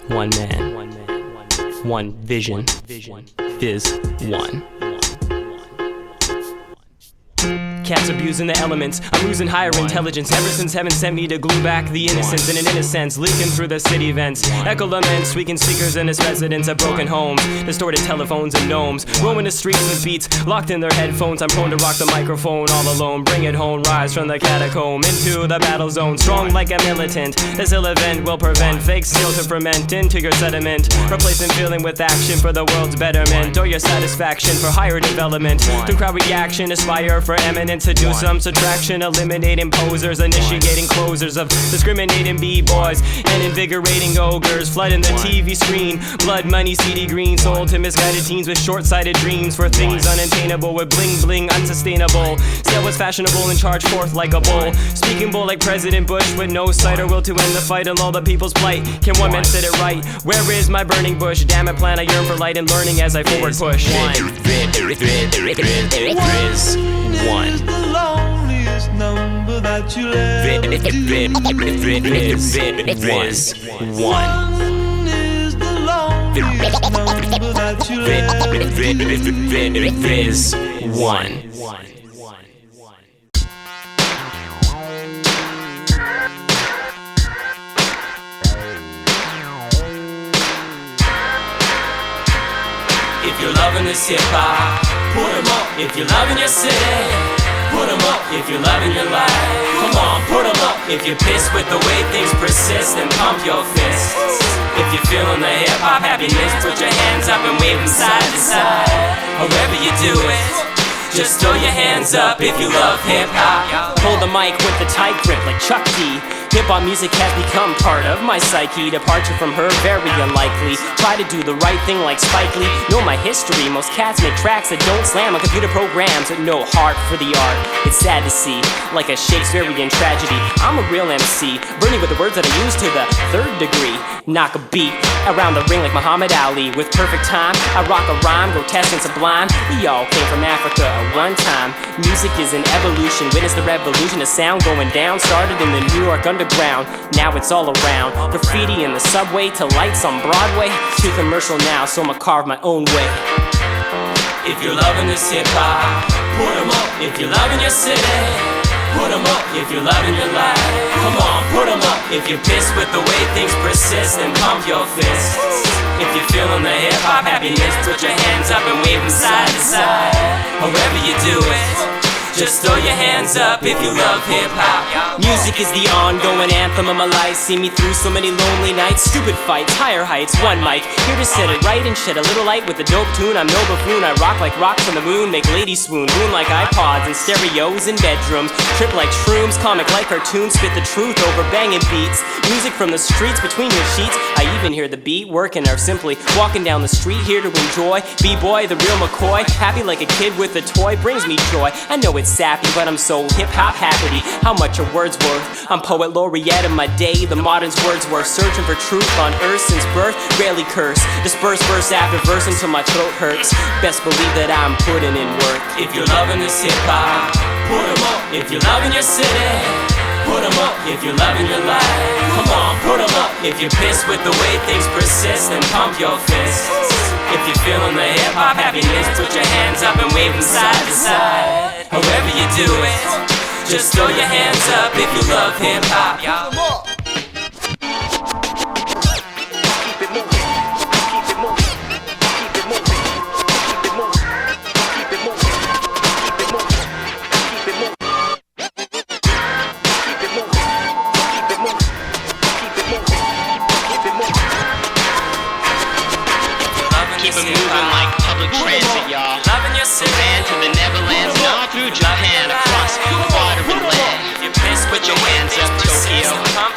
one man, one vision, Vis-One. Cats abusing the elements, I'm losing higher intelligence. Ever since heaven sent me to glue back the innocence in an innocence, leaking through the city vents. Echo laments, weakened speakers in its residence of broken homes, distorted telephones and gnomes, roaming the streets with beats, locked in their headphones. I'm prone to rock the microphone all alone. Bring it home, rise from the catacomb into the battle zone. Strong like a militant, this ill event will prevent fake steel to ferment into your sediment, replacing feeling with action for the world's betterment, or your satisfaction for higher development. Through crowd reaction, aspire for eminence, to do some subtraction, eliminating posers, initiating closers of discriminating b-boys and invigorating ogres, flooding the TV screen. Blood money, CD green, sold to misguided teens with short-sighted dreams for things unattainable, with bling bling unsustainable. Said what's fashionable and charge forth like a bull, speaking bull like President Bush, with no sight or will to end the fight and lull the people's plight. Can one man set it right? Where is my burning bush? Damn it, plan, I yearn for light and learning as I forward push. Vis-One. The loneliest number that you'll ever do. Vis-One. Is the loneliest number that you'll ever do. Vis-One. If you're loving this hip-hop, put 'em up. If you're loving your city, put 'em up. If you're loving your life, come on, put 'em up. If you're pissed with the way things persist, then pump your fists. If you're feeling the hip-hop happiness, put your hands up and wave them side to side. However you do it, just throw your hands up if you love hip-hop. Hold the mic with a tight grip like Chuck D. Hip-hop music has become part of my psyche. Departure from her, very unlikely. Try to do the right thing like Spike Lee. Know my history, most cats make tracks that don't slam on computer programs with no heart for the art. It's sad to see, like a Shakespearean tragedy. I'm a real MC, burning with the words that I use to the third degree. Knock a beat around the ring like Muhammad Ali. With perfect time, I rock a rhyme, grotesque and sublime. We all came from Africa at one time. Music is an evolution, witness the revolution of sound going down. Started in the New York underground, now it's all around. Graffiti in the subway to lights on Broadway. Too commercial now, so I'ma carve my own way. If you're loving this hip-hop, put 'em up. If you're loving your city, put 'em up. If you're loving your life, come on, put 'em up. If you're pissed with the way things persist, then pump your fists. If you're feeling the hip-hop happiness, put your hands up and wave them side to side. However you do it, just throw your hands up if you love hip-hop. Music is the ongoing anthem of my life. See me through so many lonely nights. Stupid fights, higher heights, one mic. Here to set it right and shed a little light with a dope tune. I'm no buffoon, I rock like rocks on the moon. Make ladies swoon, moon like iPods and stereos in bedrooms. Trip like shrooms, comic like cartoons. Spit the truth over banging beats. Music from the streets between your sheets. I even hear the beat working or simply walking down the street here to enjoy. B-boy, the real McCoy. Happy like a kid with a toy, brings me joy. I know it's sappy, but I'm so hip-hop happy. How much are words worth? I'm poet laureate of my day, the modern's words worth. Searching for truth on earth since birth, rarely curse. Disperse verse after verse until my throat hurts. Best believe that I'm putting in work. If you're loving this hip-hop, put 'em up. If you're loving your city, put 'em up. If you're loving your life, come on, put 'em up. If you're pissed with the way things persist, then pump your fists. If you're feeling the hip-hop happiness, put your hands up and wave them side to side. However you do it, just throw your hands up if you love hip-hop. Keep it moving like public transit, y'all. Loving your city, Japan to the Netherlands, and all through Japan, across water and land. Put your hands up, Tokyo,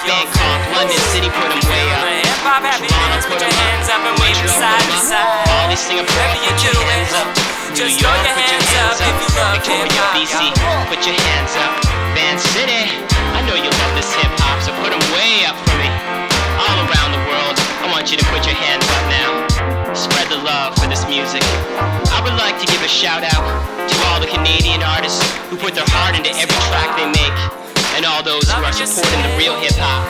Bangkok, London City, put them way up. Toronto, put your hands up, and wave them side to side. All these Singapore, put your hands up. New York, put your hands up. Victoria, BC, put your hands up. Van City, I know you love this hip hop, so put them way up for me. All around the world, I want you to put your hands up now. Spread the love for this music. I would like to give a shout out to all the Canadian artists who put their heart into every track they make, and all those who are supporting the real hip hop.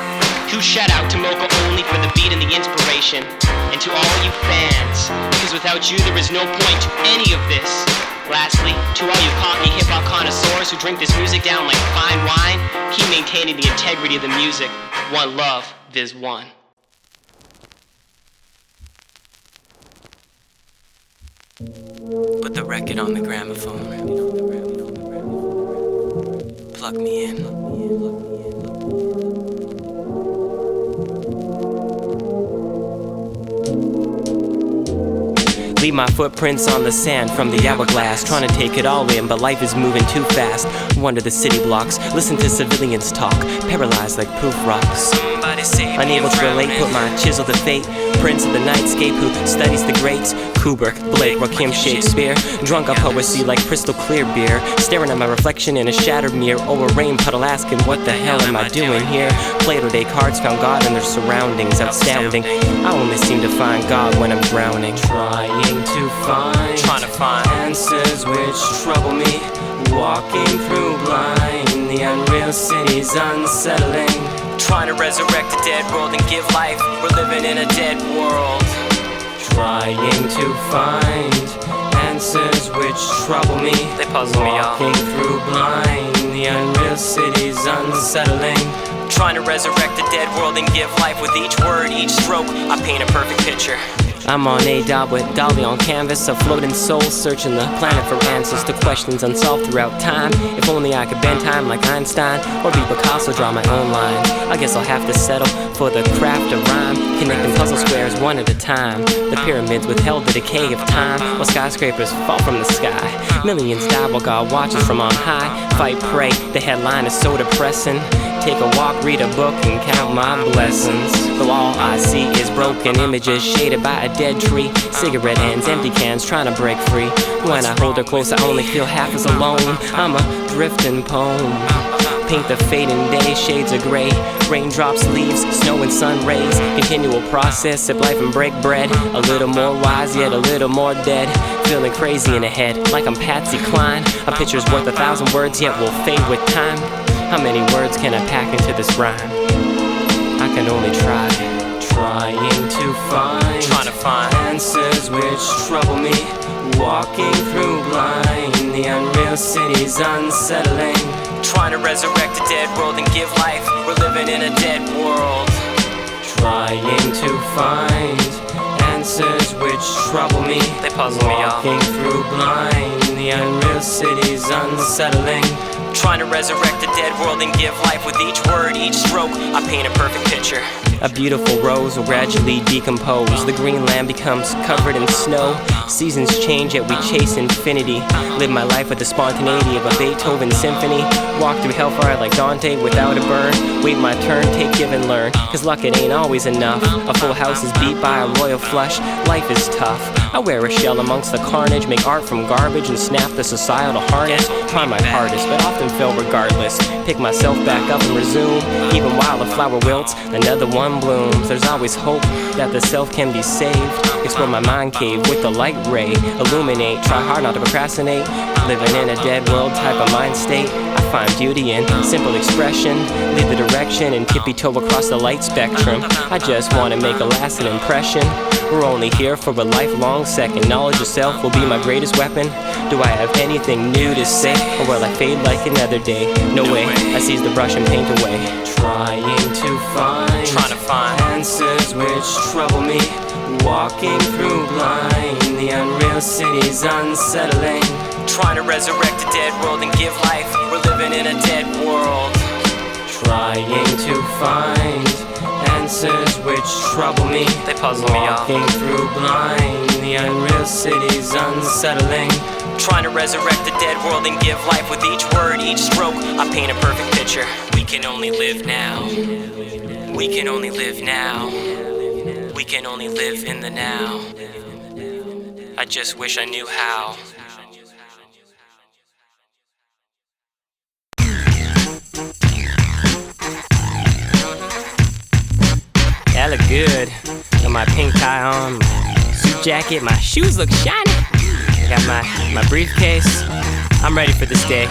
Huge shout out to Moka only for the beat and the inspiration. And to all you fans, because without you there is no point to any of this. Lastly, to all you cocky hip-hop connoisseurs who drink this music down like fine wine, keep maintaining the integrity of the music. One love, Vis-One. Put the record on the gramophone. Plug me in. Leave my footprints on the sand from the hourglass, trying to take it all in, but life is moving too fast. Wander the city blocks, listen to civilians talk, paralyzed like proof rocks. Unable to relate, put my chisel to fate. Prince of the nightscape who studies the greats. Kubrick, Blake, Rakim, Shakespeare. Drunk on poesy like crystal clear beer. Staring at my reflection in a shattered mirror. Or a rain puddle asking what the hell am I doing here? Plato Descartes found God in their surroundings. Outstanding, I only seem to find God when I'm drowning. Trying to find answers which trouble me. Walking through blind, the unreal city's unsettling. Trying to resurrect a dead world and give life. We're living in a dead world. Trying to find answers which trouble me. They puzzle me out. Walking through blind, the unreal city's unsettling. Trying to resurrect a dead world and give life. With each word, each stroke, I paint a perfect picture. I'm on A-Dot with Dolly on canvas, a floating soul searching the planet for answers to questions unsolved throughout time. If only I could bend time like Einstein, or be Picasso, draw my own line. I guess I'll have to settle for the craft of rhyme, connecting puzzle squares one at a time. The pyramids withheld the decay of time, while skyscrapers fall from the sky. Millions die while God watches from on high. Fight, pray, the headline is so depressing. Take a walk, read a book, and count my blessings. Though all I see is broken images shaded by a dead tree. Cigarette ends, empty cans, trying to break free. When I hold her close, I only feel half as alone. I'm a drifting poem. Paint the fading day, shades of gray. Raindrops, leaves, snow and sun rays. Continual process, sip life and break bread. A little more wise, yet a little more dead. Feeling crazy in the head, like I'm Patsy Cline. A picture's worth 1,000 words, yet will fade with time. How many words can I pack into this rhyme? I can only try. Trying to find answers which trouble me. Walking through blind, the unreal city's unsettling. Trying to resurrect a dead world and give life. We're living in a dead world. Trying to find answers which trouble me. They puzzle me out. Walking through blind, the unreal city's unsettling. Trying to resurrect a dead world and give life. With each word, each stroke, I paint a perfect picture. A beautiful rose will gradually decompose. The green land becomes covered in snow. Seasons change, yet we chase infinity. Live my life with the spontaneity of a Beethoven symphony. Walk through hellfire like Dante without a burn. Wait my turn, take, give and learn. Cause luck, it ain't always enough. A full house is beat by a royal flush. Life is tough. I wear a shell amongst the carnage. Make art from garbage and snap the societal harness. Try my hardest, but often fail regardless. Pick myself back up and resume. Even while a flower wilts, another one blooms. There's always hope that the self can be saved. Explore my mind cave with the light ray. Illuminate, try hard not to procrastinate. Living in a dead world type of mind state. I find beauty in simple expression. Lead the direction and tippy-toe across the light spectrum. I just want to make a lasting impression. We're only here for a lifelong second. Knowledge of self will be my greatest weapon. Do I have anything new to say? Or will I fade like another day? No way, I seize the brush and paint away. Trying to find answers which trouble me. Walking through blind, the unreal city's unsettling. Trying to resurrect a dead world and give life. We're living in a dead world. Trying to find answers which trouble me. They puzzle me out. Walking through blind, the unreal city's unsettling. Trying to resurrect the dead world and give life. With each word, each stroke, I paint a perfect picture. We can only live now. We can only live now. We can only live in the now. I just wish I knew how. That look good. Got my pink tie on, my suit jacket, my shoes look shiny. I got my briefcase. I'm ready for this day.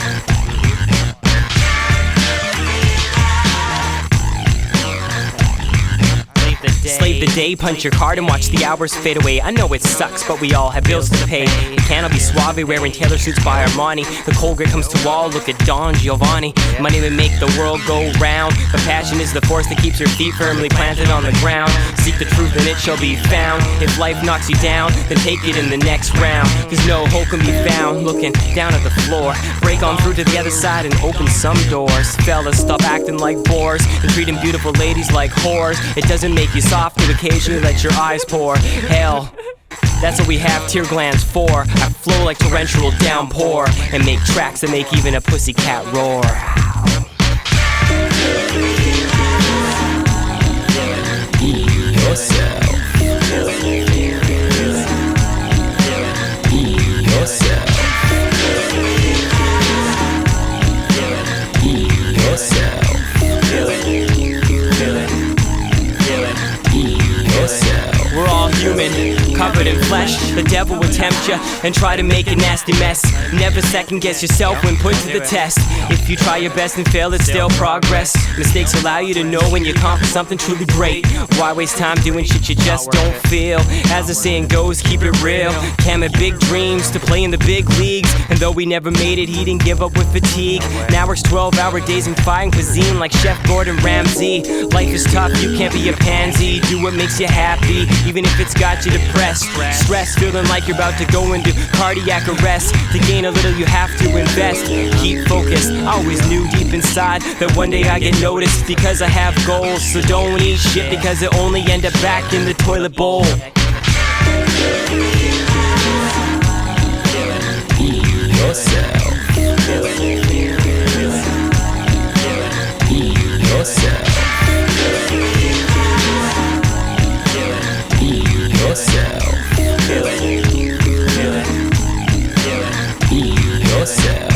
Slave the day, punch your card and watch the hours fade away. I know it sucks, but we all have bills to pay. The can be suave, wearing tailor suits by Armani. The cold grit comes to all, look at Don Giovanni. Money may make the world go round, but passion is the force that keeps your feet firmly planted on the ground. Seek the truth and it shall be found. If life knocks you down, then take it in the next round. Cause no hope can be found looking down at the floor. Break on through to the other side and open some doors. Fellas, stop acting like bores and treating beautiful ladies like whores. It doesn't make you soft to occasionally let your eyes pour. Hell, that's what we have tear glands for. I flow like torrential downpour and make tracks that make even a pussycat roar. Be yourself. Be yourself. Be yourself. We're all human, covered in flesh. The devil will tempt you and try to make a nasty mess. Never second guess yourself when put to the test. If you try your best and fail, it's still progress. Mistakes allow you to know when you accomplish something truly great. Why waste time doing shit you just don't feel? As the saying goes, keep it real. Cam had big dreams to play in the big leagues, and though we never made it, he didn't give up with fatigue. Now works 12-hour days and fine cuisine like Chef Gordon Ramsay. Life is tough, you can't be a pansy. Do what makes you happy, even if it's got you depressed. Stress, feeling like you're about to go into cardiac arrest. To gain a little you have to invest. Keep focused, I always knew deep inside that one day I get noticed because I have goals. So don't eat shit because it only end up back in the toilet bowl. Be yourself. Be yourself. Yourself. Be yourself. Be yourself.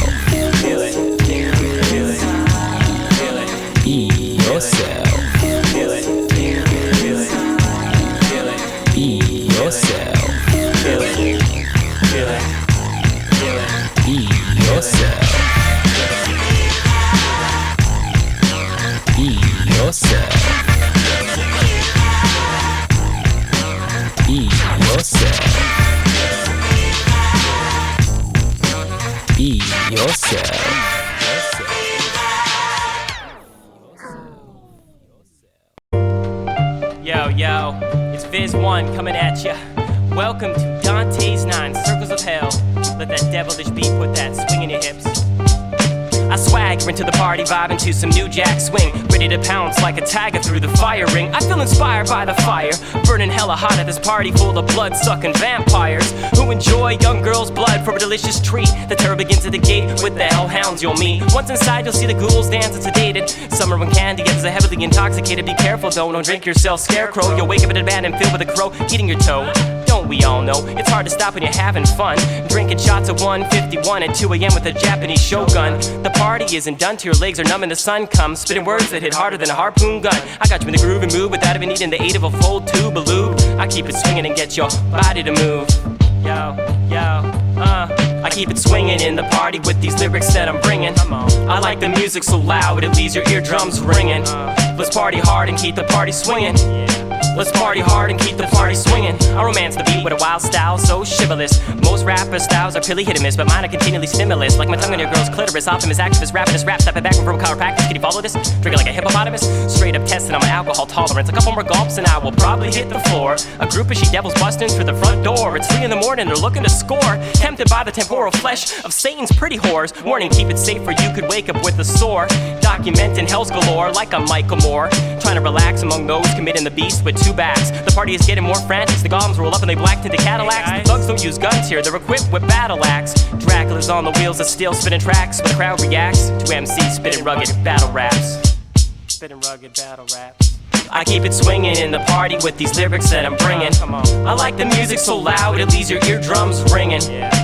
Be yourself. Be yourself. Be yourself. Be yourself. Be yourself. Yo, it's Vis-One coming at ya. Welcome to Dante's 9 Circles of Hell. Let that devilish beat put that swing in your hips. I swagger into the party, vibing to some new jack swing. Ready to pounce like a tiger through the fire ring. I feel inspired by the fire, burning hella hot at this party full of blood-sucking vampires who enjoy young girls' blood for a delicious treat. The terror begins at the gate with the hellhounds you'll meet. Once inside you'll see the ghouls dance and sedated. Summer when candy gets heavily intoxicated. Be careful though, don't drink yourself scarecrow. You'll wake up in a bed and filled with a crow eating your toe. Don't we all know it's hard to stop when you're having fun? Drinking shots at 1:51 at 2 a.m. with a Japanese shogun. The party isn't done till your legs are numb and the sun comes. Spitting words that hit harder than a harpoon gun. I got you in the groove and move without even needing the aid of a full tube of lube. I keep it swinging and get your body to move. I keep it swinging in the party with these lyrics that I'm bringing. I like the music so loud it leaves your eardrums ringing. Let's party hard and keep the party swinging. Let's party hard and keep the party swinging. I romance the beat with a wild style so chivalrous. Most rapper styles are purely hit and miss, but mine are continually stimulus. Like my tongue on your girl's clitoris, optimist, activist, rapidist, rap, stepping back from chiropractic. Can you follow this? Drinking like a hippopotamus, straight up testing on my alcohol tolerance. A couple more gulps and I will probably hit the floor. A group of she-devils busting through the front door. It's 3 in the morning, they're looking to score. Tempted by the temporal flesh of Satan's pretty whores. Warning, keep it safe or you could wake up with a sore. Documenting hell's galore like I'm Michael Moore. Trying to relax among those committing the beast with 2 backs. The party is getting more frantic. The golems roll up and they black tinted Cadillacs. The thugs don't use guns here, they're equipped with battle axe. Dracula's on the wheels of steel spinning tracks. The crowd reacts to MCs spitting rugged battle raps. Spitting rugged battle raps. I keep it swinging in the party with these lyrics that I'm bringing. I like the music so loud it leaves your eardrums ringing.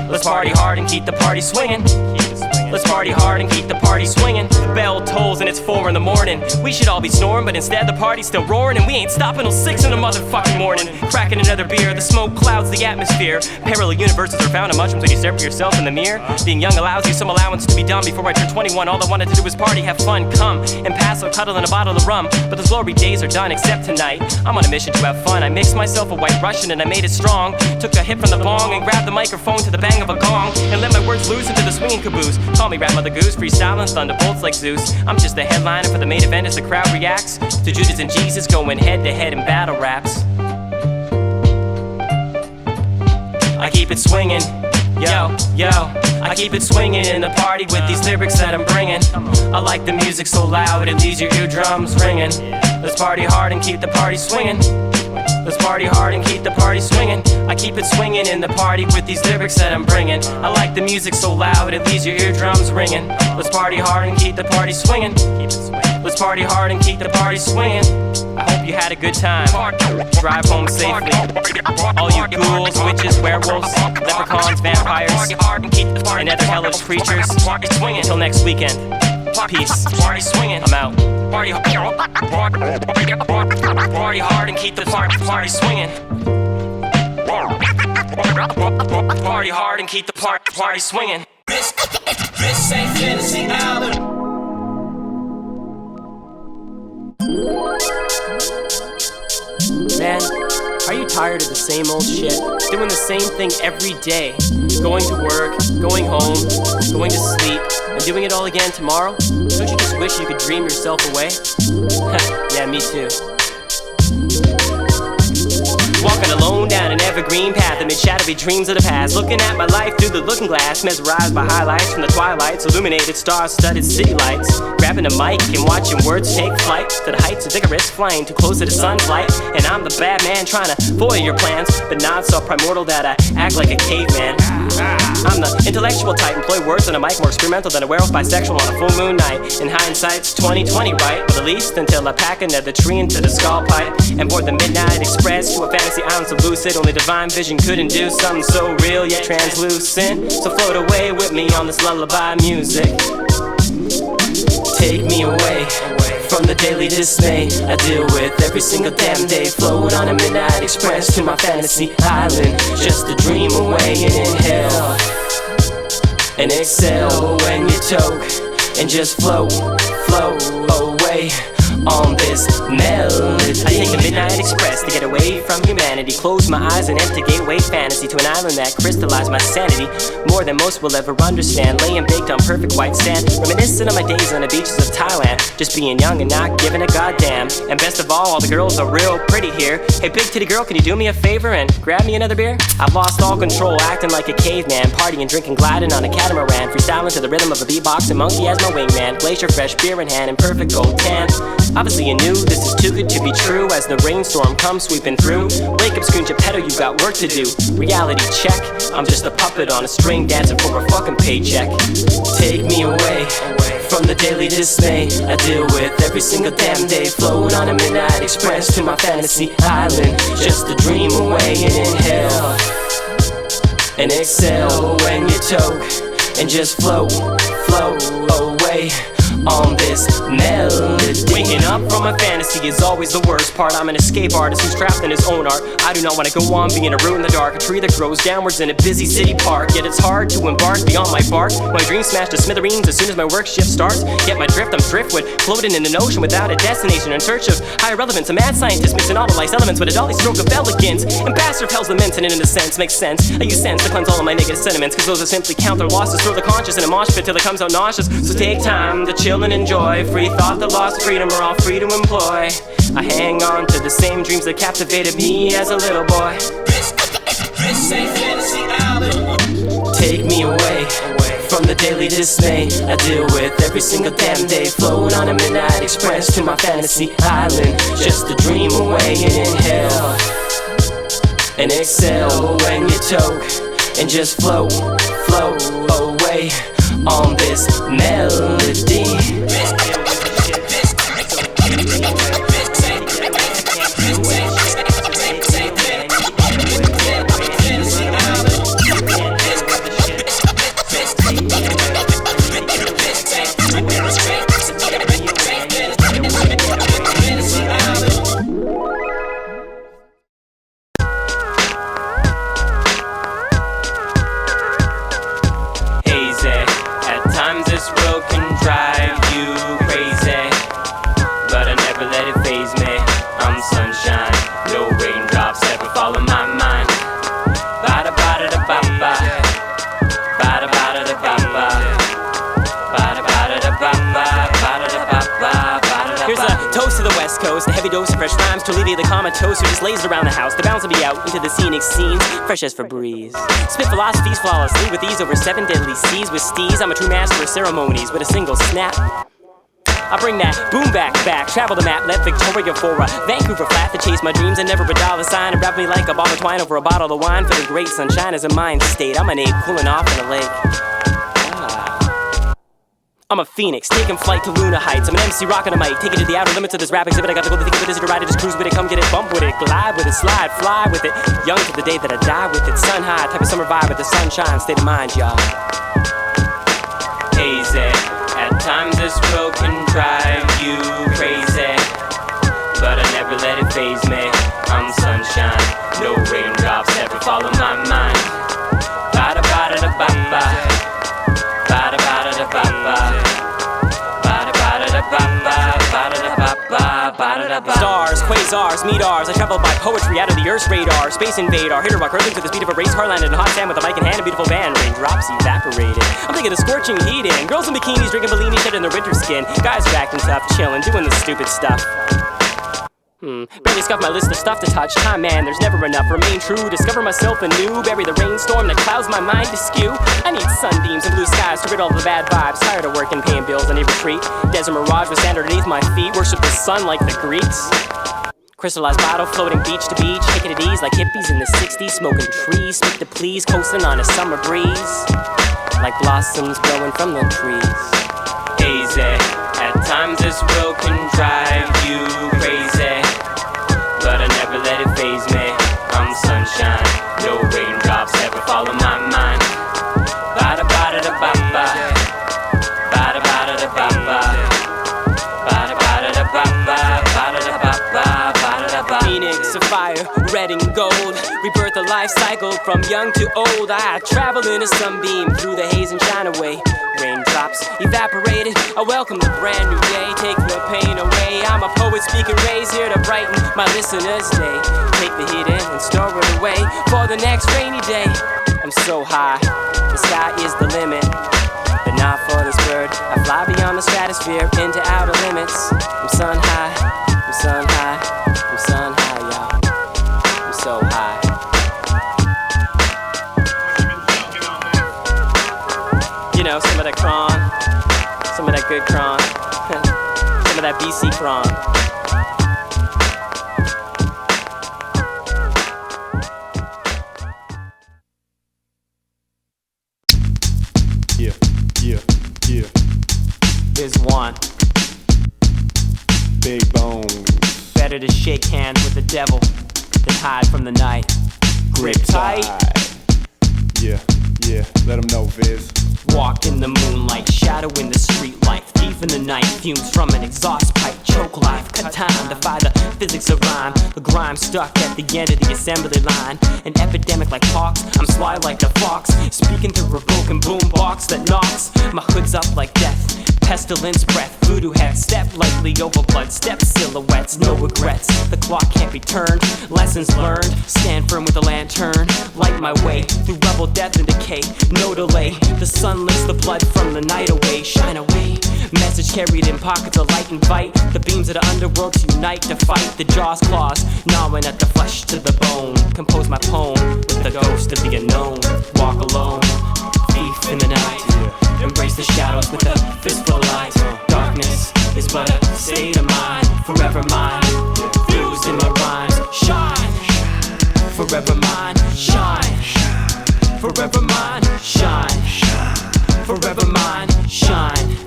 Let's party hard and keep the party swinging. Keep it swinging. Let's party hard and keep the party swinging. The bell tolls and it's 4 in the morning. We should all be snoring, but instead the party's still roaring, and we ain't stopping till 6 in the motherfucking morning. Cracking another beer, the smoke clouds the atmosphere. Parallel universes are found in mushrooms when you stare at yourself in the mirror. Being young allows you some allowance to be dumb. Before I turned 21, all I wanted to do was party, have fun, come and pass or cuddle in a bottle of rum. But those glory days are done, except tonight I'm on a mission to have fun. I mixed myself a white Russian and I made it strong. Took a hit from the bong and grabbed the microphone to the bang of a gong, and let my words loose into the swinging caboose. Call me Rap Mother Goose, freestyling thunderbolts like Zeus. I'm just the headliner for the main event as the crowd reacts to Judas and Jesus going head to head in battle raps. I keep it swinging, yo, yo. I keep it swinging in the party with these lyrics that I'm bringing. I like the music so loud it leaves your eardrums ringing. Let's party hard and keep the party swinging. Let's party hard and keep the party swinging. I keep it swinging in the party with these lyrics that I'm bringing. I like the music so loud it leaves your eardrums ringing. Let's party hard and keep the party swinging. Let's party hard and keep the party swinging. I hope you had a good time. Drive home safely. All you ghouls, witches, werewolves, leprechauns, vampires, and other hellish creatures. Until next weekend. Peace. I'm out. Party hard and keep the party swinging. Party hard and keep the party swinging. This ain't fantasy album. Man, are you tired of the same old shit? Doing the same thing every day. Going to work, going home, going to sleep, and doing it all again tomorrow? Don't you just wish you could dream yourself away? Yeah, me too. Walking alone down an evergreen path amid shadowy dreams of the past. Looking at my life through the looking glass, mesmerized by highlights from the twilights, illuminated star-studded city lights. Grabbing a mic and watching words take flight to the heights of vigorous flying, too close to the sun's light. And I'm the bad man trying to foil your plans, but not so primordial that I act like a caveman. I'm the intellectual type, employ words on a mic more experimental than a werewolf bisexual on a full moon night. In hindsight's 2020, right? But at least until I pack another tree into the skull pipe and board the Midnight Express to a fantasy island so lucid only divine vision couldn't do. Something so real yet translucent, so float away with me on this lullaby music. Take me away from the daily dismay I deal with every single damn day. Float on a Midnight Express to my fantasy island, just a dream away and inhale and exhale when you toke and just float away on this melody. I take a Midnight Express to get away from humanity. Close my eyes and enter gateway fantasy to an island that crystallized my sanity more than most will ever understand. Laying baked on perfect white sand, reminiscent of my days on the beaches of Thailand, just being young and not giving a goddamn. And best of all the girls are real pretty here. Hey big titty girl, can you do me a favor and grab me another beer? I've lost all control, acting like a caveman, partying, drinking, gliding on a catamaran, freestyling to the rhythm of a beatbox and monkey as my wingman. Glacier fresh beer in hand and perfect gold tan. Obviously you knew this is too good to be true as the rainstorm comes sweeping through. Wake up, Scrooge Geppetto, you got work to do. Reality check, I'm just a puppet on a string dancing for a fucking paycheck. Take me away from the daily dismay I deal with every single damn day. Float on a Midnight Express to my fantasy island, just a dream away and inhale and exhale when you toke and just float away on this melody. Waking up from a fantasy is always the worst part. I'm an escape artist who's trapped in his own art. I do not want to go on being a root in the dark, a tree that grows downwards in a busy city park. Yet it's hard to embark beyond my bark. My dreams smash to smithereens as soon as my work shift starts. Get my drift, I'm driftwood, floating in an ocean without a destination, in search of higher relevance. A mad scientist mixing all the life's elements with a dolly stroke of elegance. Ambassador of hell's lament, and in a sense makes sense. I use sense to cleanse all of my negative sentiments, cause those are simply counter losses. Throw the conscious in a mosh pit till it comes out nauseous. So take time to chill and enjoy. Free thought, the lost freedom are all free to employ. I hang on to the same dreams that captivated me as a little boy. This ain't fantasy album. Take me away from the daily dismay I deal with every single damn day. Float on a Midnight Express to my fantasy island, just a dream away and inhale and exhale when you toke and just float away on this melody. heavy dose of fresh rhymes to alleviate the comatose who just lays around the house to bounce me out into the scenic scenes, fresh as Febreze. Spit philosophies flawlessly with ease over 7 deadly seas with steez. I'm a true master of ceremonies with a single snap. I bring that boom back, travel the map, left Victoria for a Vancouver flat to chase my dreams and never a dollar sign and wrap me like a ball of twine over a bottle of wine for the great sunshine as a mind state. I'm an ape cooling off in a lake. I'm a phoenix, taking flight to lunar heights. I'm an MC rocking a mic, take it to the outer limits of this rap exhibit. I got to go to think of it, is it a ride? Just cruise with it, come get it, bump with it, glide with it, slide, fly with it. Young to the day that I die with it, sun high, type of summer vibe with the sunshine, state of mind, y'all. Hazy, at times this world can drive you crazy, but I never let it faze me. I'm sunshine, no raindrops ever follow my mind. Bada bada da ba ba, bada bada da ba ba, bada bada da ba ba, bada da ba ba, bada da ba. Stars, quasars, meteors, I travel by poetry out of the Earth's radar. Space invader, hit a rock rhythm to the speed of a race car, landed in a hot sand with a mic in hand, a beautiful band. Raindrops evaporated. I'm thinking of scorching heat in. Girls in bikinis drinking Bellini, shedding their winter skin. Guys are acting tough, chilling, doing the stupid stuff. Barely scuff my list of stuff to touch. Time, man, there's never enough. Remain true, discover myself anew. Bury the rainstorm that clouds my mind askew. I need sunbeams and blue skies to rid all the bad vibes. Tired of working, paying bills, I need retreat. Desert mirage with sand underneath my feet. Worship the sun like the Greeks. Crystallized bottle floating beach to beach. Taking it easy like hippies in the 60s. Smoking trees, speak to please. Coasting on a summer breeze. Like blossoms blowing from the trees. Hazy, at times this world can drive you crazy, but I never let it faze me. I'm sunshine, no raindrops ever follow my mind. Bada bada da ba ba, bada bada da ba ba, bada bada da ba ba, bada da ba ba, bada da ba. Phoenix of fire, red and gold. Rebirth a life cycle from young to old. I travel in a sunbeam through the haze and shine away. Raindrops evaporated, I welcome the brand new day. Take the pain away, I'm a poet speaking rays here to brighten my listeners' day. Take the heat in and store it away for the next rainy day. I'm so high, the sky is the limit, but not for this bird. I fly beyond the stratosphere into outer limits. I'm sun high, I'm sun high, I'm sun high, y'all. I'm so high. You know, some of that cron, some of that good cron, some of that BC cron. Yeah, yeah, yeah. Vis-One. Big bones. Better to shake hands with the devil than hide from the night. Grip tight. Yeah, yeah, let them know, Viz. Walk in the moonlight, shadow in the street light. Thief in the night, fumes from an exhaust pipe. Choke life, cut time, defy the physics of rhyme. The grime stuck at the end of the assembly line. An epidemic like pox, I'm sly like the fox. Speaking through a broken boombox that knocks. My hood's up like death. Pestilence breath, voodoo head, step lightly over blood, step silhouettes, no regrets. The clock can't be turned, lessons learned. Stand firm with a lantern, light my way through rubble, death and decay. No delay, the sun licks the blood from the night away. Shine away, message carried in pockets of light and bite. The beams of the underworld to unite to fight. The jaws, claws, gnawing at the flesh to the bone. Compose my poem with the ghost of the unknown. Walk alone, thief in the night. Embrace the shadows with a fistful of light. Darkness is but a state of mind. Forever mine, fused in my rhymes. Shine, forever mine. Shine, forever mine. Shine, forever mine. Shine.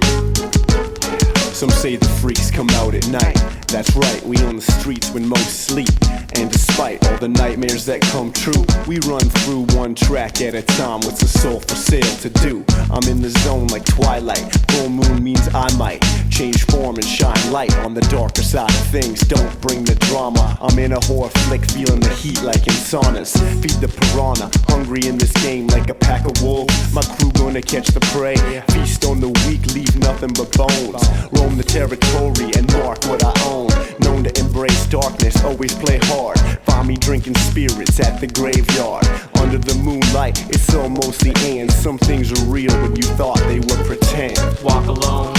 Some say the freaks come out at night. That's right, we on the streets when most sleep. And despite all the nightmares that come true, we run through one track at a time. What's a soul for sale to do? I'm in the zone like twilight. Full moon means I might change form and shine light on the darker side of things. Don't bring the drama. I'm in a horror flick, feeling the heat like in saunas. Feed the piranha, hungry in this game like a pack of wolves. My crew gonna catch the prey. Feast on the weak, leave nothing but bones. Roam the territory and mark what I own. Known to embrace darkness, always play hard. Find me drinking spirits at the graveyard. Under the moonlight, it's all mostly ends. Some things are real when you thought they were pretend. Walk alone,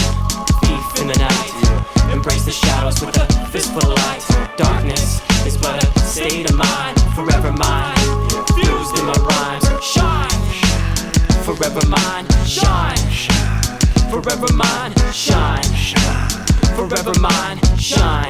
thief in the night. Embrace the shadows with a fistful of light. Darkness is but a state of mind. Forever mine, fused in my rhymes. Shine, forever mine. Shine, forever mine. Shine, forever mine. Shine.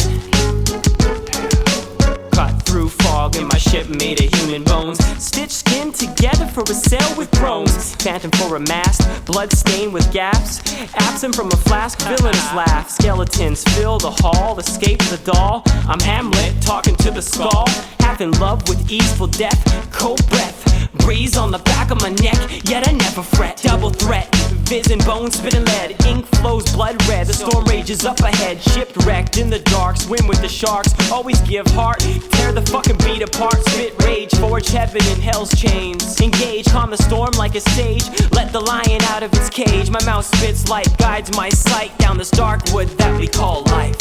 Cut through fog in my ship made of human bones. Stitched skin together for a sail with thrones. Phantom for a mast, blood stained with gaps. Absent from a flask, villainous laugh. Skeletons fill the hall, escape the doll. I'm Hamlet talking to the skull. Half in love with easeful death, cold breath. Breeze on the back of my neck, yet I never fret. Double threat, vision, bones spitting lead. Ink flows blood red, the storm rages up ahead. Shipwrecked in the dark, swim with the sharks. Always give heart, tear the fucking beat apart. Spit rage, forge heaven in hell's chains. Engage, calm the storm like a sage. Let the lion out of its cage. My mouth spits light, guides my sight down this dark wood that we call life.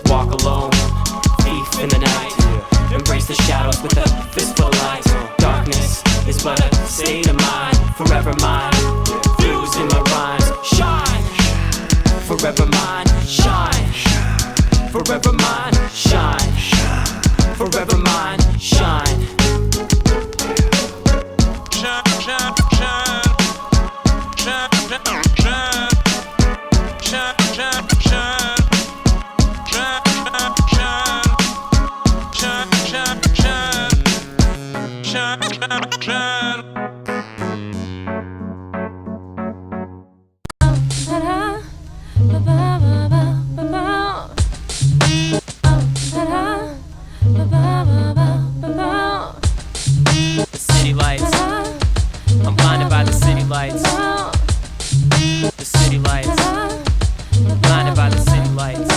Walk alone, thief in the night. Embrace the shadows with a fistful of light. Darkness is but a state of mind. Forever mine, fused in my rhymes. Shine, forever mine. Shine, forever mine. Shine, forever mine. Shine. The city lights. I'm blinded by the city lights. The city lights. Blinded by the city lights.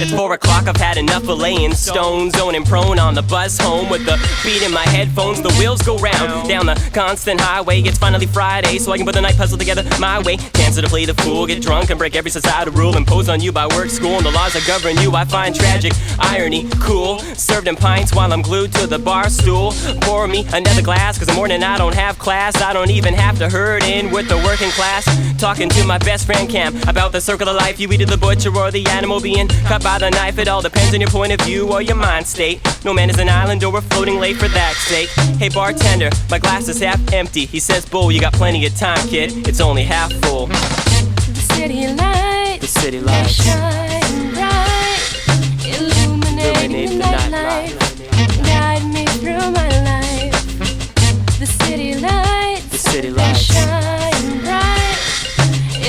It's 4 o'clock, I've had enough of laying stone. Zoning prone on the bus home with the beat in my headphones. The wheels go round down the constant highway. It's finally Friday, so I can put the night puzzle together my way. Cancer to play the fool, get drunk and break every societal rule imposed on you by work, school, and the laws that govern you. I find tragic irony cool, served in pints while I'm glued to the bar stool. Pour me another glass, cause the morning I don't have class. I don't even have to herd in with the working class. Talking to my best friend Cam about the circle of life. You either the butcher or the animal being cut by the knife. It all depends on your point of view or your mind state. No man is an island or we're floating late for that sake. Hey bartender, my glass is half empty. He says, bull, you got plenty of time, kid. It's only half full. The city lights, the city lights, shine bright, illuminate the nightlife, guide me through my life. The city lights, the city lights, shine bright,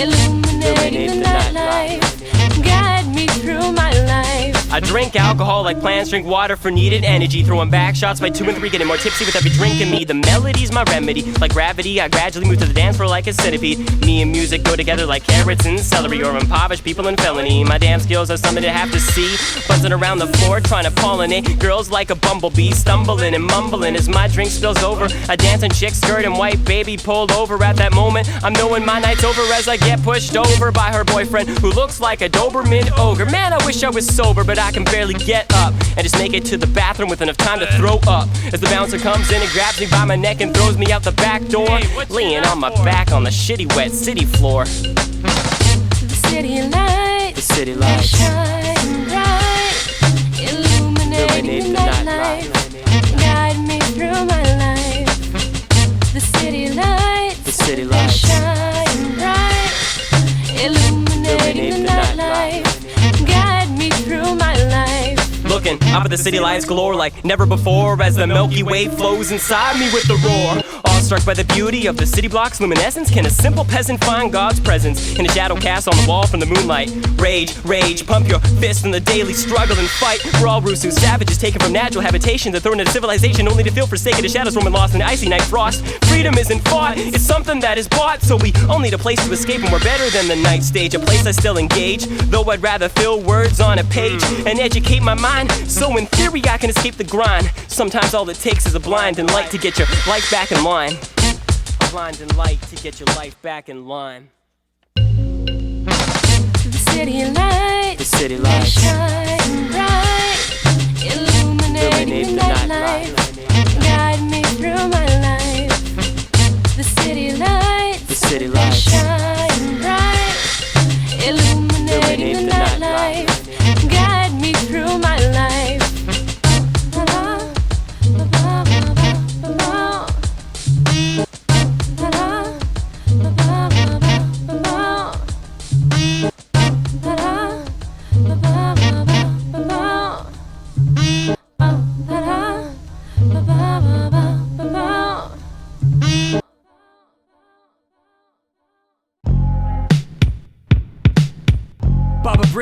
illuminate the nightlife, guide me through my life. I drink alcohol like plants drink water for needed energy. Throwing back shots by 2 and 3, getting more tipsy with every drink in me. The melody's my remedy, like gravity. I gradually move to the dance floor like a centipede. Me and music go together like carrots and celery, or impoverished people in felony. My damn skills are something to have to see. Buzzing around the floor trying to pollinate girls like a bumblebee, stumbling and mumbling as my drink spills over. A dancing chick skirt and white baby pulled over. At that moment I'm knowing my night's over as I get pushed over by her boyfriend, who looks like a Doberman ogre. Man, I wish I was sober, but I can barely get up and just make it to the bathroom with enough time to throw up. As the bouncer comes in and grabs me by my neck and throws me out the back door, laying on my back on the shitty wet city floor. The city lights, the city lights, shine bright, illuminate the nightlife, guide me through my life. The city lights, the city lights, shine bright, illuminate the nightlife, guide me through my life. Looking up at the city lights galore like never before, as the Milky Way flows inside me with the roar. Awestruck by the beauty of the city block's luminescence, can a simple peasant find God's presence in a shadow cast on the wall from the moonlight? Rage, rage, pump your fist in the daily struggle and fight. We're all Rusu savages taken from natural habitations and thrown into civilization only to feel forsaken. The shadows roaming lost in the icy night frost. Freedom isn't fought, it's something that is bought. So we all need a place to escape, and we're better than the night stage. A place I still engage, though I'd rather fill words on a page and educate my mind. So in theory I can escape the grind. Sometimes all it takes is a blinding light to get your life back in line. A blinding light to get your life back in line. The city lights, the city lights, shine bright, illuminate the nightlife, guide me through my life. The city lights, the city lights, shine bright, illuminate the nightlife.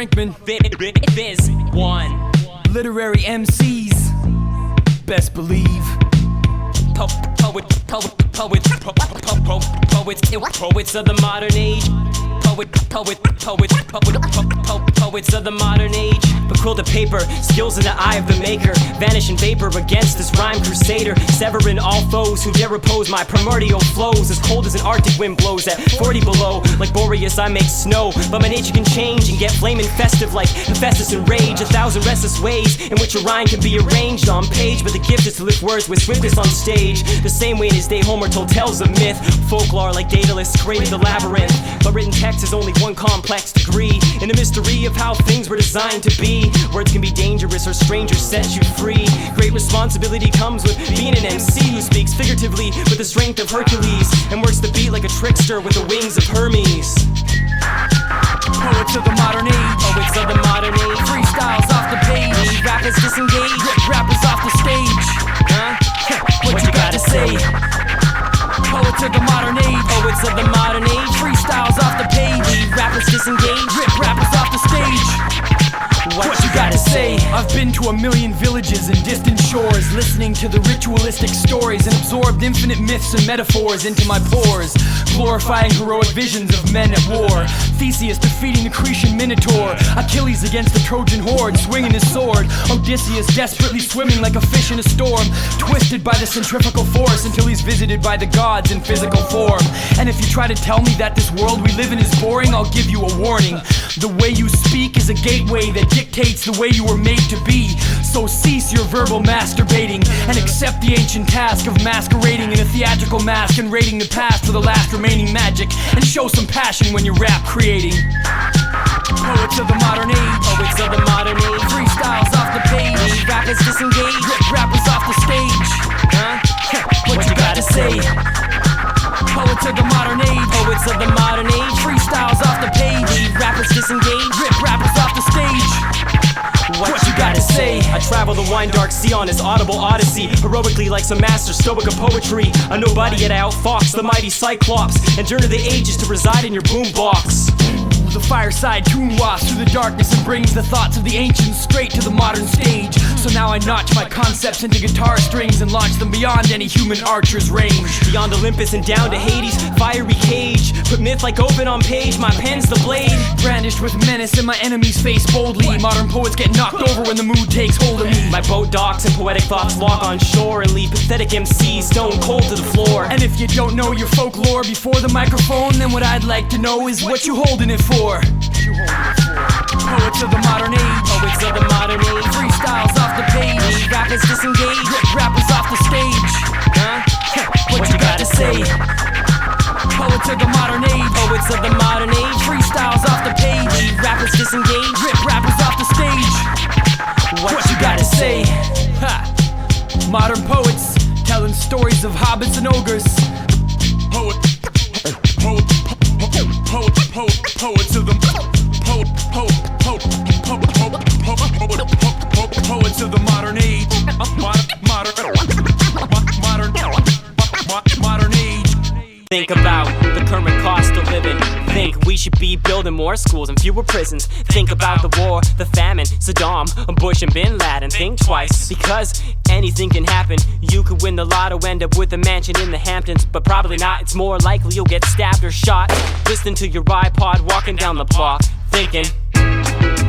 Brinkman. Vis-One. Literary MCs, best believe. Poets of the modern age. Poets of the modern age. But quill to paper, skills in the eye of the maker. Vanish in vapor against this rhyme crusader. Severing all foes who dare oppose my primordial flows. As cold as an arctic wind blows at 40 below. Like Boreas I make snow, but my nature can change and get flaming festive like Hephaestus and rage. 1,000 restless ways in which a rhyme can be arranged on page. But the gift is to lift words with swiftness on stage. The same way in his day Homer told tales of myth. Folklore like Daedalus created the labyrinth. But written text is only one complex degree in the mystery of how things were designed to be. Words can be dangerous or strangers set you free. Great responsibility comes with being an MC who speaks figuratively with the strength of Hercules and works the beat like a trickster with the wings of Hermes. Poets of the modern age. Poets of the modern age. Freestyles off the page. Rappers disengaged. Rappers off the stage. What you gotta say? Poets of the modern age. Poets of the modern age. Freestyles off the page. Rappers disengaged. Rappers off the stage. What you gotta say? I've been to a million villages and distant shores, listening to the ritualistic stories and absorbed infinite myths and metaphors into my pores, glorifying heroic visions of men at war. Theseus defeating the Cretan Minotaur, Achilles against the Trojan horde, swinging his sword. Odysseus desperately swimming like a fish in a storm, twisted by the centrifugal force until he's visited by the gods in physical form. And if you try to tell me that this world we live in is boring, I'll give you a warning. The way you speak is a gateway that dictates the way you were made to be. So cease your verbal masturbating and accept the ancient task of masquerading in a theatrical mask and raiding the past for the last remaining magic, and show some passion when you rap creating. Poets of the modern age. Poets of the modern age. Freestyles off the page. Rappers disengaged. Rappers off the stage. What you gotta say? Poets of the modern age. Poets of the modern age. Freestyles off the page. Rappers disengaged. Rappers off the stage. What you gotta say? I travel the wine dark sea on his audible odyssey, heroically like some master stoic of poetry. A nobody yet I outfox the mighty Cyclops, and journey the ages to reside in your boombox. The fireside tune wafts through the darkness and brings the thoughts of the ancients straight to the modern stage. So now I notch my concepts into guitar strings and launch them beyond any human archer's range. Beyond Olympus and down to Hades, fiery cage. Put myth like open on page, my pen's the blade. Brandished with menace in my enemy's face boldly. Modern poets get knocked over when the mood takes hold of me. My boat docks and poetic thoughts lock on shore and leave pathetic MCs stone cold to the floor. And if you don't know your folklore before the microphone, then what I'd like to know is what you holding it for. Poets of the modern age. Poets of the modern age. Freestyles off the page. Rappers disengaged. Rappers off the stage. What you gotta say? Poets of the modern age. Poets of the modern age. Freestyles off the page. Rappers disengaged. Rappers off the stage. What you gotta say? Modern poets telling stories of hobbits and ogres. Poets of the poets of the modern age. Modern age. Think about the current cost of living. Think we should be building more schools and fewer prisons. Think about the war, the famine, Saddam, Bush and Bin Laden. Think twice, because anything can happen. You could win the lotto, end up with a mansion in the Hamptons, but probably not. It's more likely you'll get stabbed or shot. Listening to your iPod, walking down the block, thinking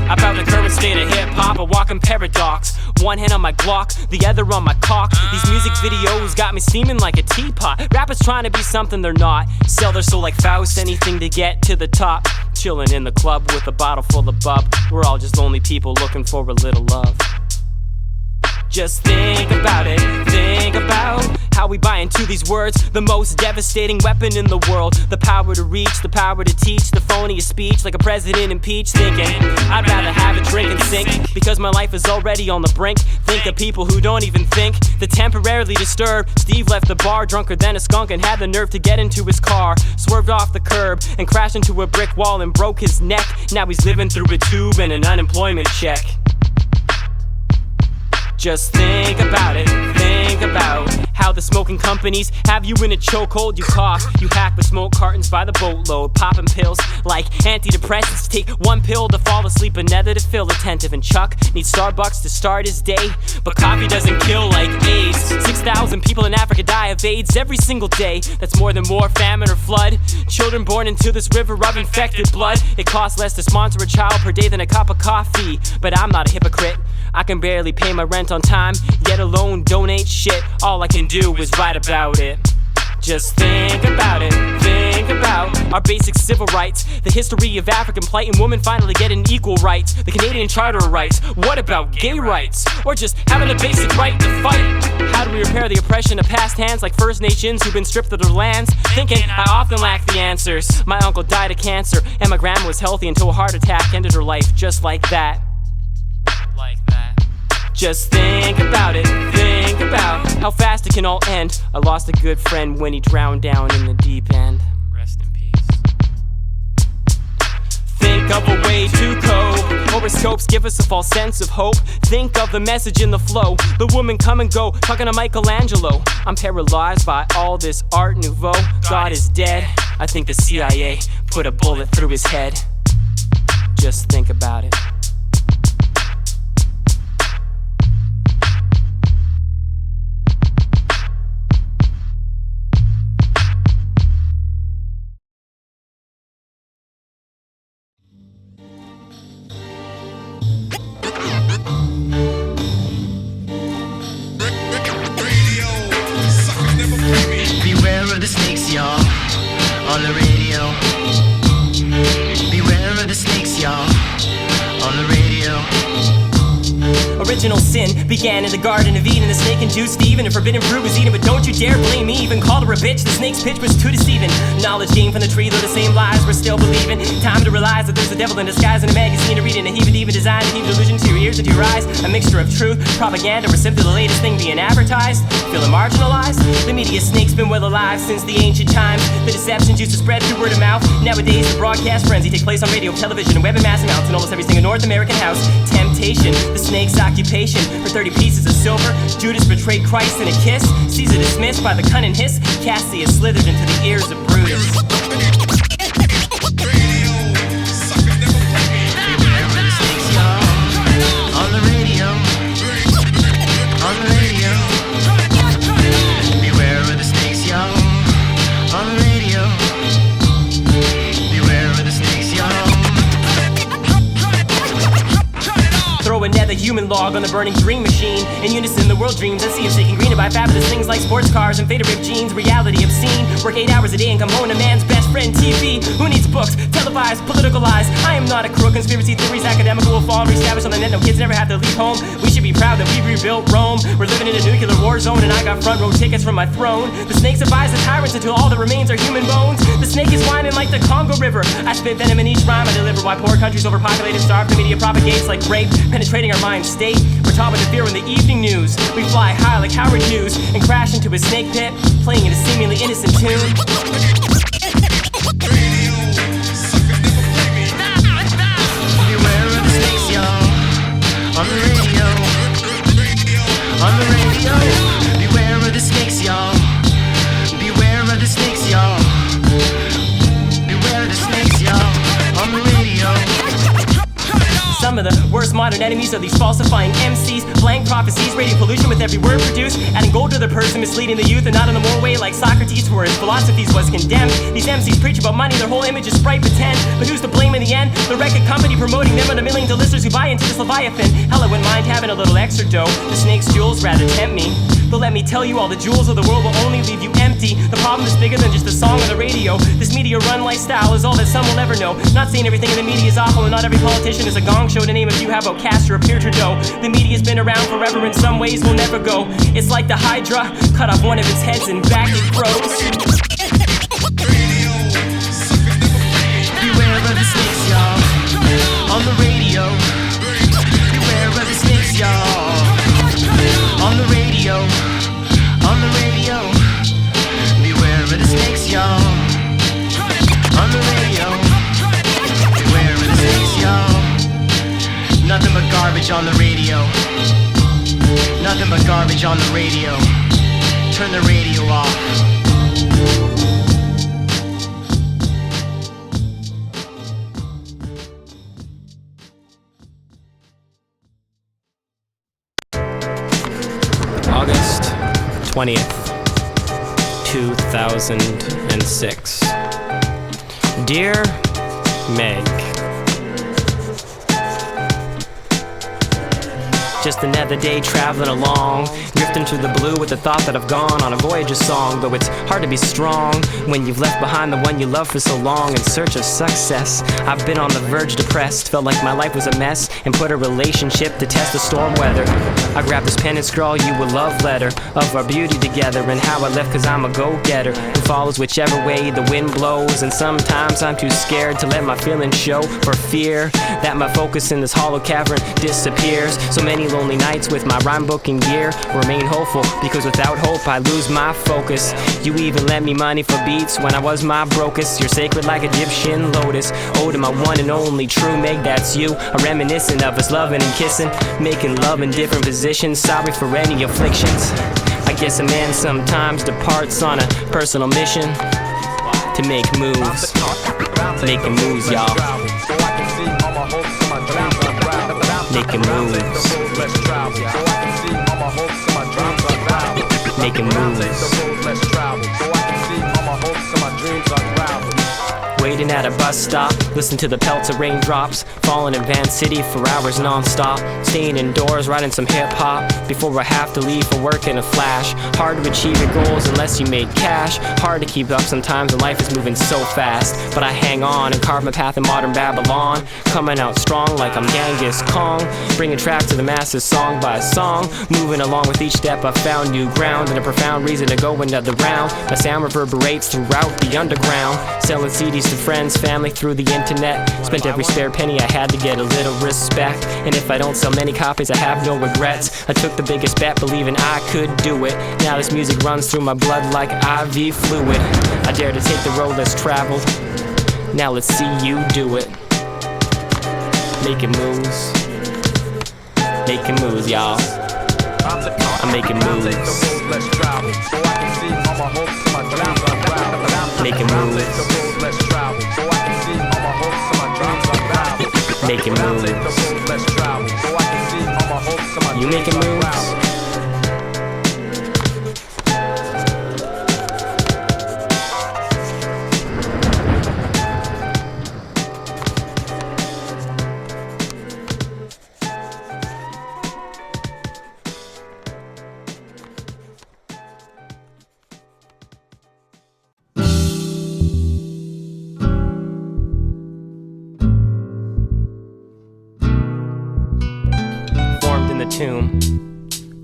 about the current state of hip-hop, a walking paradox. One hand on my Glock, the other on my cock. These music videos got me steaming like a teapot. Rappers trying to be something they're not. Sell their soul like Faust, anything to get to the top. Chilling in the club with a bottle full of bub. We're all just lonely people looking for a little love. Just think about it, think about how we buy into these words. The most devastating weapon in the world. The power to reach, the power to teach. The phoniest speech like a president impeached. Thinking, I'd rather have a drink and sink, because my life is already on the brink. Think of people who don't even think. The temporarily disturbed. Steve left the bar drunker than a skunk and had the nerve to get into his car. Swerved off the curb and crashed into a brick wall and broke his neck. Now he's living through a tube and an unemployment check. Just think about it, think about How the smoking companies have you in a chokehold. You cough, you hack with smoke cartons by the boatload. Popping pills like antidepressants. Take one pill to fall asleep, another to feel attentive. And Chuck needs Starbucks to start his day, but coffee doesn't kill like AIDS. 6,000 people in Africa die of AIDS every single day. That's more than war, famine, or flood. Children born into this river of infected blood. It costs less to sponsor a child per day than a cup of coffee. But I'm not a hypocrite. I can barely pay my rent on time, yet alone donate shit. All I can do is write about it. Just think about it, think about our basic civil rights, the history of African plight and women finally getting equal rights, the Canadian Charter of Rights. What about gay rights? Or just having a basic right to fight? How do we repair the oppression of past hands like First Nations who've been stripped of their lands? Thinking I often lack the answers. My uncle died of cancer and my grandma was healthy until a heart attack ended her life just like that. Just think about it, think about how fast it can all end. I lost a good friend when he drowned down in the deep end. Rest in peace. Think of a way to cope. Horoscopes give us a false sense of hope. Think of the message in the flow. The woman come and go, talking to Michelangelo. I'm paralyzed by all this art nouveau. God is dead. I think the CIA put a bullet through his head. Just think about it. On the radio. Beware of the snakes, y'all. On the radio. Original sin began in the Garden of Eden. The snake induced Eve and a forbidden fruit was eaten. But don't you dare blame me, even called her a bitch. The snake's pitch was too deceiving. Knowledge gained from the tree, though the same lies we're still believing. Time to realize that there's a devil in disguise in a magazine to read in a heave and even designed to heave delusion to your ears and to your eyes. A mixture of truth, propaganda, or simply the latest thing being advertised. Feeling marginalized? The media snake's been well alive since the ancient times. The deceptions used to spread through word of mouth. Nowadays the broadcast frenzy take place on radio, television, and web and mass amounts in almost every single North American house. Temptation, the snake's occupation. For 30 pieces of silver, Judas betrayed Christ in a kiss. Caesar dismissed by the cunning hiss. Cassius slithered into the ears of Brutus. On the radio. On the radio. Beware of the snakes, y'all. On the radio. Beware of the snakes, y'all. Throw another human log on the burning dream machine. In unison, the world dreams and see if shaking green to buy fabulous things like sports cars and faded ripped jeans. Reality obscene. Work 8 hours a day and come home to man's best friend TV. Who needs books, televised, political lies? I am not a crook. Conspiracy theories, academical will fall, reestablished on the net. No kids never have to leave home. We should be proud that we rebuilt Rome. We're living in a nuclear war zone and I got front row tickets from my throne. The snake survives the tyrants until all that remains are human bones. The snake is whining like the Congo River. I spit venom in each rhyme I deliver. Why poor countries overpopulated, starved, the media propagates like rape, penetrating our mind state. We're taught with the fear in the evening news. We fly high like Howard Hughes and crash into a snake pit, playing in a seemingly innocent tune. Beware of the snakes, y'all. On the radio. On the radio. Beware of the snakes, y'all. Beware of the snakes, y'all. Beware of the snakes, y'all. On the radio. Some of the worst modern enemies are these falsifying MCs. Blank prophecies, radio pollution with every word produced. Adding gold to their person, misleading the youth, and not in the moral way like Socrates, where his philosophies was condemned. These MCs preach about money, their whole image is sprite pretend. But who's to blame in the end? The record company promoting them and a million listeners who buy into this Leviathan. Hell, I wouldn't mind having a little extra dough. The snake's jewels rather tempt me. But let me tell you, all the jewels of the world will only leave you empty. The problem is bigger than just a song on the radio. This media-run lifestyle is all that some will ever know. Not saying everything in the media is awful, and not every politician is a gong show. To name a few, how about Castro or Pierre Trudeau? The media's been around forever, in some ways will never go. It's like the Hydra, cut off one of its heads and back it grows. Beware of the snakes, y'all. On the radio. Beware of the snakes, y'all. On the radio. On the radio. Beware of the snakes, y'all. On the radio. Beware of the snakes, y'all. Nothing but garbage on the radio. Nothing but garbage on the radio. turn the radio off. August 20th, 2006. Dear Meg, just another day traveling along, drifting through the blue with the thought that I've gone on a voyage of song. Though it's hard to be strong when you've left behind the one you love for so long in search of success. I've been on the verge, depressed, felt like my life was a mess, and put a relationship to test the storm weather. I grabbed this pen and scrawl you a love letter of our beauty together, and how I left cause I'm a go-getter who follows whichever way the wind blows. And sometimes I'm too scared to let my feelings show, for fear that my focus in this hollow cavern disappears. So many lonely nights with my rhyme book and gear, remain hopeful because without hope I lose my focus. You even lent me money for beats when I was my brokest. You're sacred like Egyptian lotus, ode to my one and only true Meg, that's you. A reminiscent of us loving and kissing, making love in different positions. Sorry for any afflictions. I guess a man sometimes departs on a personal mission to make moves. Making moves, y'all. Making moves. Making moves. Waiting at a bus stop, listen to the pelts of raindrops falling in Van City for hours non-stop. Staying indoors, writing some hip-hop before I have to leave for work in a flash. Hard to achieve your goals unless you make cash. Hard to keep up sometimes when life is moving so fast. But I hang on and carve my path in modern Babylon, coming out strong like I'm Genghis Kong, bringing tracks to the masses song by song. Moving along with each step I found new ground and a profound reason to go another round. My sound reverberates throughout the underground, selling CDs to friends, family through the internet. Spent every spare penny I had to get a little respect, and if I don't sell many copies I have no regrets. I took the biggest bet believing I could do it. Now this music runs through my blood like IV fluid. I dare to take the road less traveled. Now let's see you do it. Making moves. Making moves, y'all. I'm making moves. Making moves. Making moves. You making moves?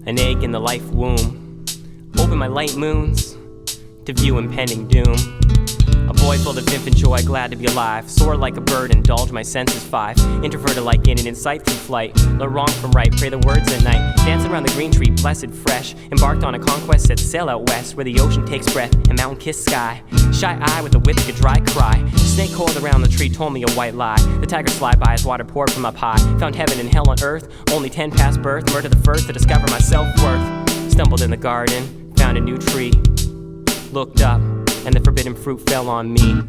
An egg in the life womb, open my light moons to view impending doom. A boy full of infant joy, glad to be alive. Soar like a bird, indulge my senses five. Introverted like gaining insight through flight. Learn wrong from right, pray the words at night. Dancing around the green tree, blessed fresh. Embarked on a conquest, set sail out west, where the ocean takes breath and mountain kiss sky. Shy eye with a whip, a dry cry. Snake coiled around the tree told me a white lie. The tiger slide by as water poured from my pie. Found heaven and hell on earth, only 10 past birth. Murdered the first to discover my self-worth. Stumbled in the garden, found a new tree. Looked up, and the forbidden fruit fell on me.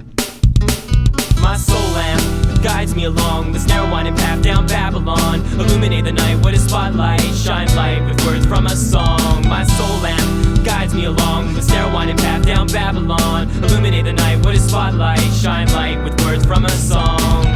My soul lamp guides me along this narrow winding path down Babylon. Illuminate the night with a spotlight, shine light with words from a song. My soul lamp guides me along this narrow winding path down Babylon. Illuminate the night with a spotlight, shine light with words from a song.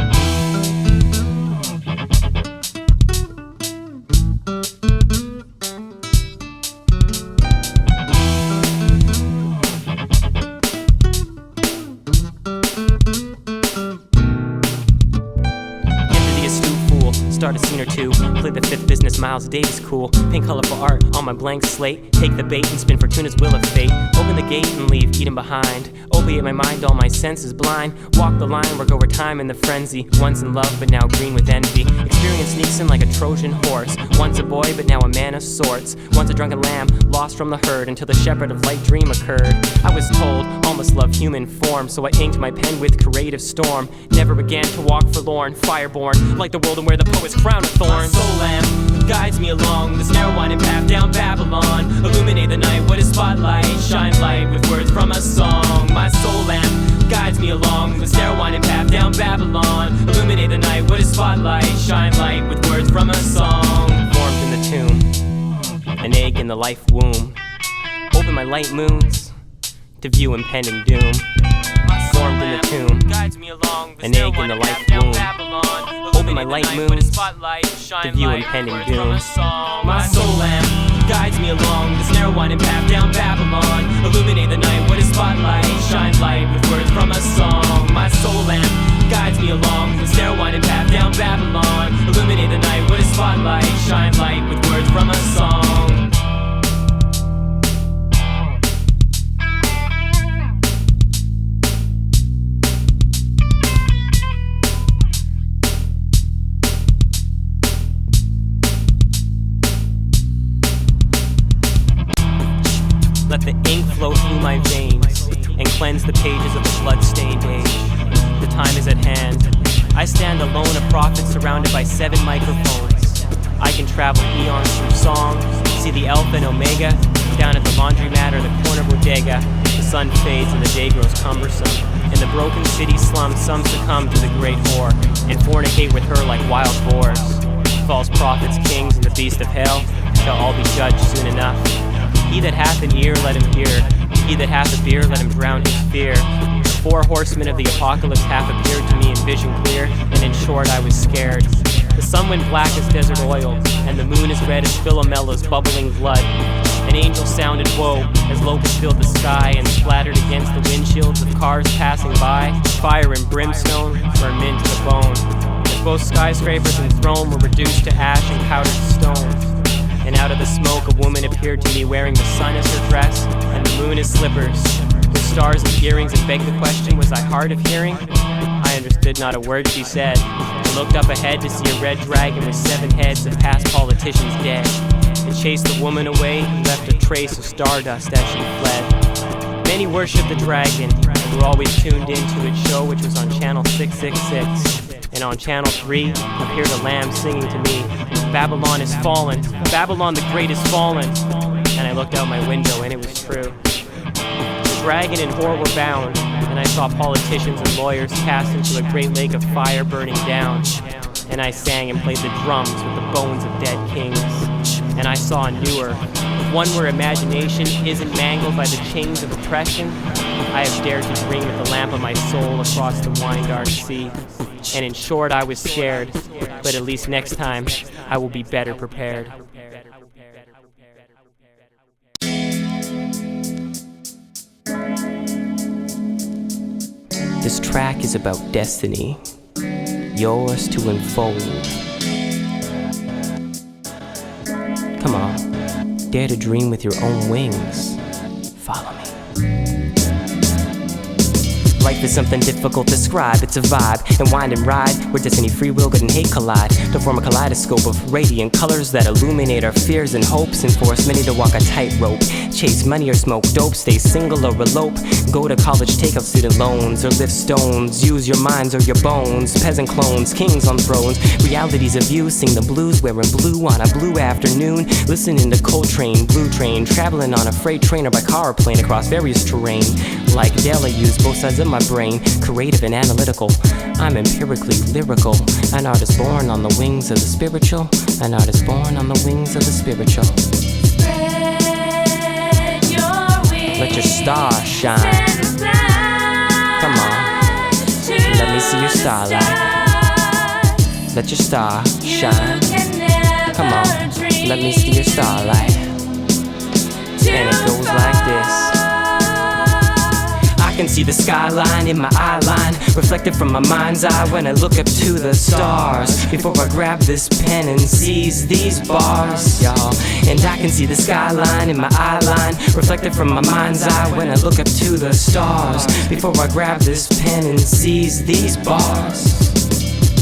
Start a scene or two, play the fifth business, Miles Davis cool. Paint colorful art on my blank slate. Take the bait and spin Fortuna's wheel of fate. Open the gate and leave Eden behind. Opiate my mind, all my senses blind. Walk the line, work over time in the frenzy. Once in love, but now green with envy. Experience sneaks in like a Trojan horse. Once a boy, but now a man of sorts. Once a drunken lamb, lost from the herd, until the shepherd of light dream occurred. I was told, all must love human form, so I inked my pen with creative storm. Never began to walk forlorn, fireborn, like the world and where the poet's crown of thorns. My soul lamp guides me along this narrow winding path down Babylon. Illuminate the night with a spotlight, spotlight, shine light with words from a song. Formed in the tomb, an egg in the life womb. Open my light moons to view impending doom. Formed in the tomb, an egg in the life womb. Open my light moons to view impending doom. My soul lamp guides me along this narrow winding path down Babylon. Illuminate the night with a spotlight, shine light with words from a song. My soul lamp guides me along this narrow winding path down Babylon. Illuminate the night with a spotlight, shine light with words from a song. Let the ink flow through my veins and cleanse the pages of the blood-stained age. The time is at hand. I stand alone, a prophet surrounded by 7 microphones. I can travel eons through song, see the Alpha and Omega down at the laundromat or the corner bodega. The sun fades and the day grows cumbersome. In the broken city slums, some succumb to the great whore and fornicate with her like wild boars. False prophets, kings, and the beast of hell shall all be judged soon enough. He that hath an ear, let him hear. He that hath a beer, let him drown his fear. The 4 horsemen of the apocalypse half appeared to me in vision clear, and in short I was scared. The sun went black as desert oil, and the moon as red as Philomella's bubbling blood. An angel sounded woe as locusts filled the sky and splattered against the windshields of cars passing by. Fire and brimstone burned men to the bone, as both skyscrapers and throne were reduced to ash and powdered stone. And out of the smoke a woman appeared to me wearing the sun as her dress and the moon as slippers, with stars as earrings, and begged the question, was I hard of hearing? I understood not a word she said, and looked up ahead to see a red dragon with 7 heads of past politicians dead. It chased the woman away and left a trace of stardust as she fled. Many worshipped the dragon and were always tuned into its show, which was on channel 666. And on channel 3 appeared a lamb singing to me, Babylon is fallen, Babylon the great is fallen. And I looked out my window and it was true. The dragon and whore were bound, and I saw politicians and lawyers cast into a great lake of fire burning down. And I sang and played the drums with the bones of dead kings. And I saw a newer, one where imagination isn't mangled by the chains of oppression. I have dared to dream with the lamp of my soul across the wine dark sea. And in short, I was scared, but at least next time, I will be better prepared. This track is about destiny, yours to unfold. Come on, dare to dream with your own wings. Follow me. Life is something difficult to describe. It's a vibe and wind and ride where destiny, free will, good and hate collide to form a kaleidoscope of radiant colors that illuminate our fears and hopes and force many to walk a tightrope. Chase money or smoke dope, stay single or elope. Go to college, take out student loans or lift stones. Use your minds or your bones. Peasant clones, kings on thrones. Realities of you, sing the blues wearing blue on a blue afternoon. Listening to Coltrane, Blue Train, traveling on a freight train or by car or plane across various terrain. Like Dell, I use both sides of my brain, creative and analytical. I'm empirically lyrical. An artist born on the wings of the spiritual. An artist born on the wings of the spiritual. Spread your wings. Let your star shine. Come on, let me see your starlight. Let your star shine. Come on, let me see your starlight. And it goes like this. I can see the skyline in my eyeline, reflected from my mind's eye when I look up to the stars. Before I grab this pen and seize these bars, y'all. And I can see the skyline in my eyeline, reflected from my mind's eye when I look up to the stars. Before I grab this pen and seize these bars.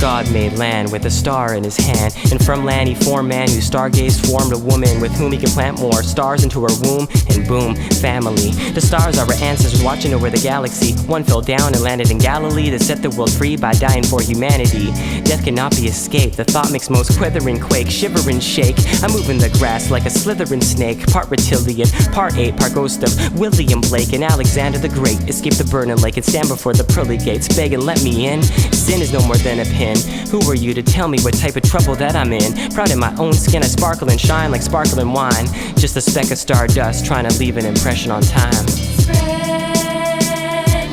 God made land with a star in his hand, and from land he formed man who stargazed, formed a woman with whom he can plant more stars into her womb, and boom, family. The stars are our ancestors watching over the galaxy. One fell down and landed in Galilee to set the world free by dying for humanity. Death cannot be escaped, the thought makes most quiver and quake, shiver and shake. I move in the grass like a slithering snake, part reptilian, part ape, part ghost of William Blake and Alexander the Great. Escape the burning lake and stand before the pearly gates, beg and let me in. Sin is no more than a pin. in. Who are you to tell me what type of trouble that I'm in? Proud in my own skin, I sparkle and shine like sparkling wine. Just a speck of stardust trying to leave an impression on time. Spread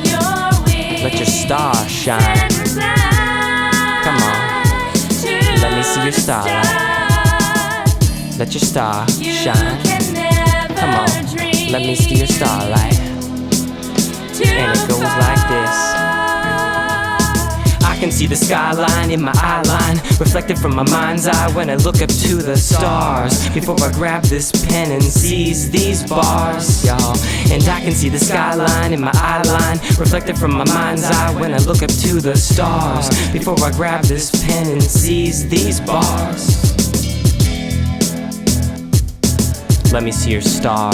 your wings. Let your star shine. Come on, let me see your starlight. Let your star shine. Come on, let me see your starlight. And it goes like this. I can see the skyline in my eyeline, reflected from my mind's eye when I look up to the stars. Before I grab this pen and seize these bars, y'all. And I can see the skyline in my eyeline, reflected from my mind's eye when I look up to the stars. Before I grab this pen and seize these bars. Let me see your star.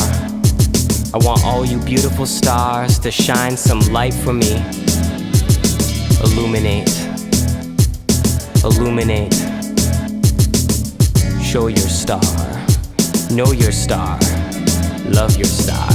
I want all you beautiful stars to shine some light for me. Illuminate. Illuminate. Show your star. Know your star. Love your star.